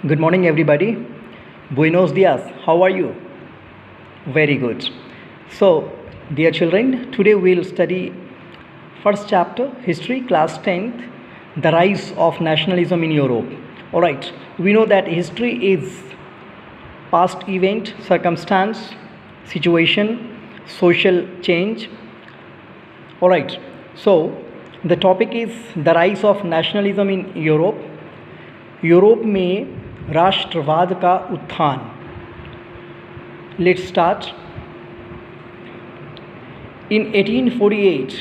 Good morning, everybody. Buenos dias. How are you? Very good. So, dear children, today we'll study first chapter, History, class 10th, the rise of nationalism in Europe. All right. We know that history is past event, circumstance, situation, social change. All right. So, the topic is the rise of nationalism in Europe. Europe में राष्ट्रवाद का उत्थान. Let's start. In 1848,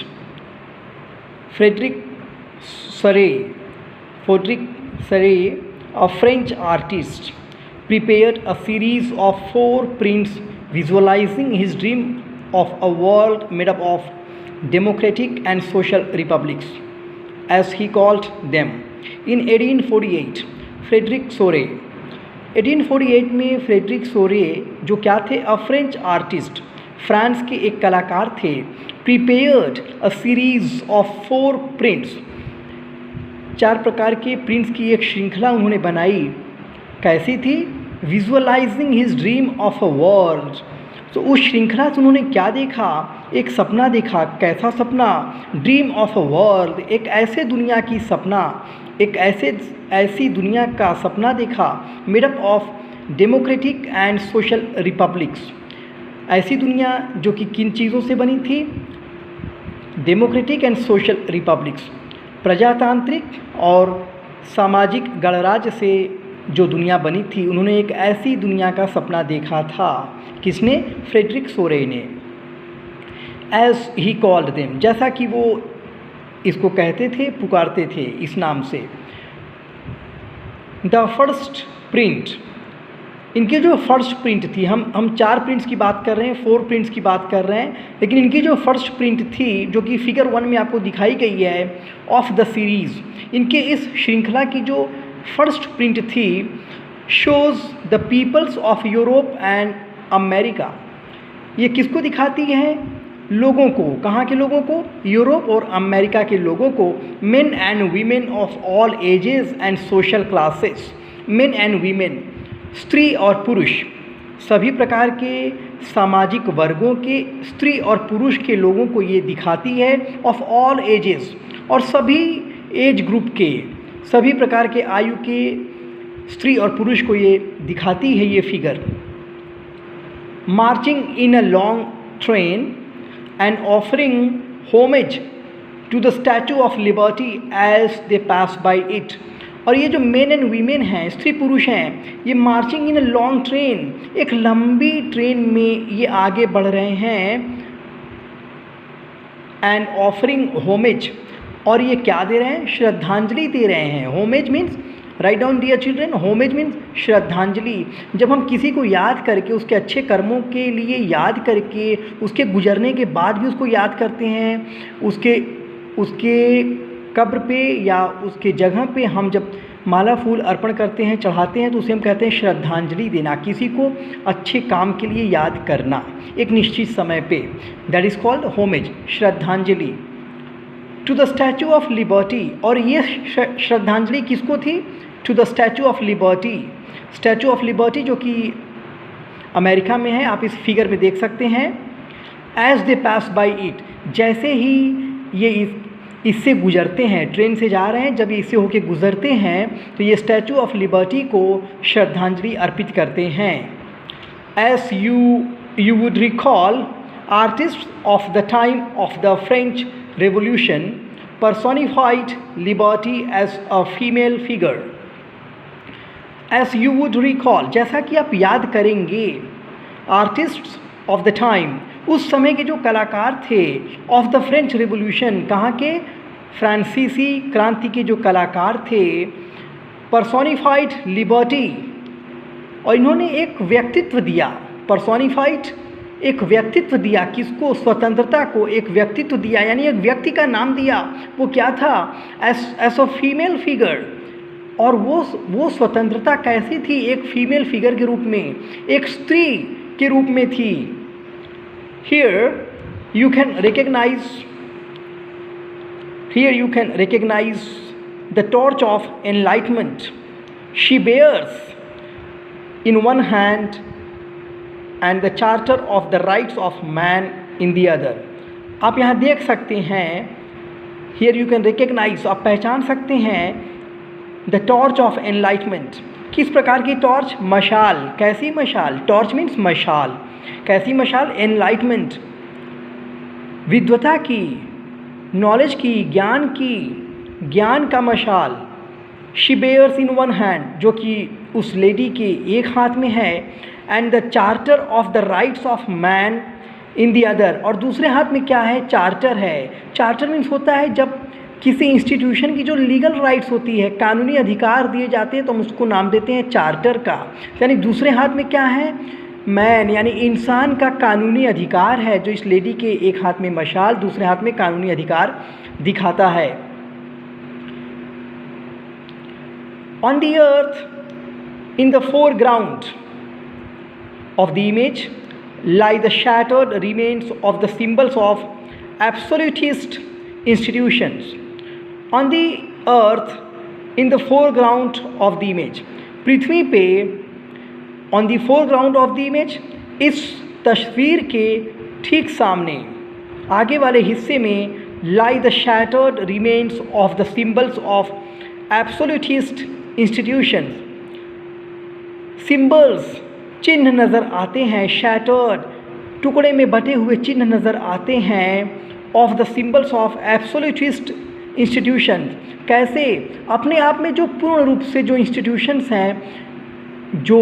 Frederic Sorey, a French artist, prepared a series of 4 prints visualizing his dream of a world made up of democratic and social republics, as he called them. In 1848, Frederick सोरे 1848 में Frederick सोरे जो क्या थे, a French artist, France के एक कलाकार थे, prepared a series of 4 prints, 4 प्रकार के प्रिंट्स की एक श्रृंखला उन्होंने बनाई. कैसी थी? Visualising his dream of a world. तो उस श्रृंखला से उन्होंने क्या देखा? एक सपना देखा. कैसा सपना? ड्रीम ऑफ अ वर्ल्ड, एक ऐसे दुनिया की सपना, एक ऐसी दुनिया का सपना देखा, made up of democratic and social republics. ऐसी दुनिया जो कि किन चीज़ों से बनी थी? डेमोक्रेटिक एंड सोशल रिपब्लिक्स, प्रजातांत्रिक और सामाजिक गणराज्य से जो दुनिया बनी थी, उन्होंने एक ऐसी दुनिया का सपना देखा था. किसने? फ्रेडरिक सोरे ने. एज ही कॉल्ड देम, जैसा कि वो इसको कहते थे, पुकारते थे इस नाम से. द फर्स्ट प्रिंट, इनकी जो फर्स्ट प्रिंट थी, हम 4 प्रिंट्स की बात कर रहे हैं, 4 प्रिंट्स की बात कर रहे हैं, लेकिन इनकी जो फर्स्ट प्रिंट थी, जो कि फिगर 1 में आपको दिखाई गई है, ऑफ द सीरीज़, इनके इस श्रृंखला की जो फर्स्ट प्रिंट थी, shows the peoples of Europe and America. ये किसको दिखाती है? लोगों को. कहाँ के लोगों को? यूरोप और अमेरिका के लोगों को. Main and women of all ages and social classes. Main and women, स्त्री और पुरुष, सभी प्रकार के सामाजिक वर्गों के स्त्री और पुरुष के लोगों को ये दिखाती है. ऑफ ऑल एजेस, और सभी एज ग्रुप के, सभी प्रकार के आयु के स्त्री और पुरुष को ये दिखाती है ये figure. Marching in a long train and offering homage to the Statue of Liberty as they pass by it. और ये जो मेन एंड वीमेन हैं, स्त्री पुरुष हैं, ये marching in a long train, एक लंबी ट्रेन में ये आगे बढ़ रहे हैं. एंड ऑफरिंग होमेज, और ये क्या दे रहे हैं? श्रद्धांजलि दे रहे हैं. Homage means, write down dear children, homage means श्रद्धांजलि. जब हम किसी को याद करके, उसके अच्छे कर्मों के लिए याद करके, उसके गुजरने के बाद भी उसको याद करते हैं, उसके कब्र पे या उसके जगह पे हम जब माला फूल अर्पण करते हैं, चढ़ाते हैं, तो उसे हम कहते हैं श्रद्धांजलि देना, किसी को अच्छे काम के लिए याद करना एक निश्चित समय पे. दैट इज़ कॉल्ड होमेज, श्रद्धांजलि to the Statue of Liberty. और ये श्रद्धांजलि किसको थी? To the Statue of Liberty. Statue of Liberty जो कि अमेरिका में है, आप इस फिगर में देख सकते हैं. As they pass by it, जैसे ही ये इससे गुजरते हैं, ट्रेन से जा रहे हैं, जब इससे होके गुजरते हैं, तो ये स्टैचू ऑफ लिबर्टी को श्रद्धांजलि अर्पित करते हैं. As you would recall, artist of the time of the French Revolution personified liberty as a female figure. As you would recall, जैसा कि आप याद करेंगे, आर्टिस्ट्स ऑफ द टाइम, उस समय के जो कलाकार थे, ऑफ द फ्रेंच रेवोल्यूशन, कहाँ के? फ्रांसीसी क्रांति के जो कलाकार थे, पर्सोनिफाइड लिबर्टी, और इन्होंने एक व्यक्तित्व दिया. पर्सोनिफाइड, एक व्यक्तित्व दिया. किसको? स्वतंत्रता को एक व्यक्तित्व दिया, यानी एक व्यक्ति का नाम दिया. वो क्या था? S a female figure. और वो स्वतंत्रता कैसी थी? एक फीमेल फिगर के रूप में, एक स्त्री के रूप में थी. Here you can recognise the torch of enlightenment she bears in one hand and the charter of the rights of man in the other. आप यहाँ देख सकते हैं, here you can recognize, आप पहचान सकते हैं the torch of enlightenment. किस प्रकार की टॉर्च? मशाल. कैसी मशाल? टॉर्च मीन्स मशाल. कैसी मशाल? एनलाइटमेंट, विद्वता की, नॉलेज की, ज्ञान की, ज्ञान का मशाल. She bears in one hand, जो कि उस लेडी के एक हाथ में है, and the charter of the rights of man in the other, और दूसरे हाथ में क्या है? चार्टर है. चार्टर मीन्स होता है जब किसी इंस्टीट्यूशन की जो लीगल राइट्स होती है, कानूनी अधिकार दिए जाते हैं, तो हम उसको नाम देते हैं चार्टर का. यानी दूसरे हाथ में क्या है? मैन, यानी इंसान का कानूनी अधिकार है, जो इस लेडी के एक हाथ में मशाल, दूसरे हाथ में कानूनी अधिकार दिखाता है. On the earth, in the foreground of the image, lie the shattered remains of the symbols of absolutist institutions. On the earth, in the foreground of the image, पृथ्वी पे on the foreground of the image, इस तस्वीर के ठीक सामने, आगे वाले हिस्से में, lie the shattered remains of the symbols of absolutist institutions. Symbols, चिन्ह नज़र आते हैं, शैटर्ड, टुकड़े में बटे हुए चिन्ह नज़र आते हैं, of the symbols of absolutist institution. कैसे? अपने आप में जो पूर्ण रूप से जो इंस्टीट्यूशंस हैं, जो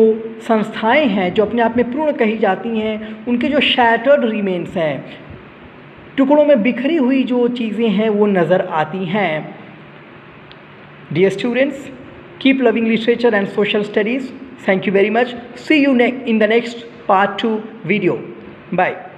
संस्थाएं हैं, जो अपने आप में पूर्ण कही जाती हैं, उनके जो शैटर्ड रिमेन्स हैं, टुकड़ों में बिखरी हुई जो चीज़ें हैं, वो नज़र आती हैं. Dear students, keep loving literature and social studies. Thank you very much. See you in the next part 2 video. Bye.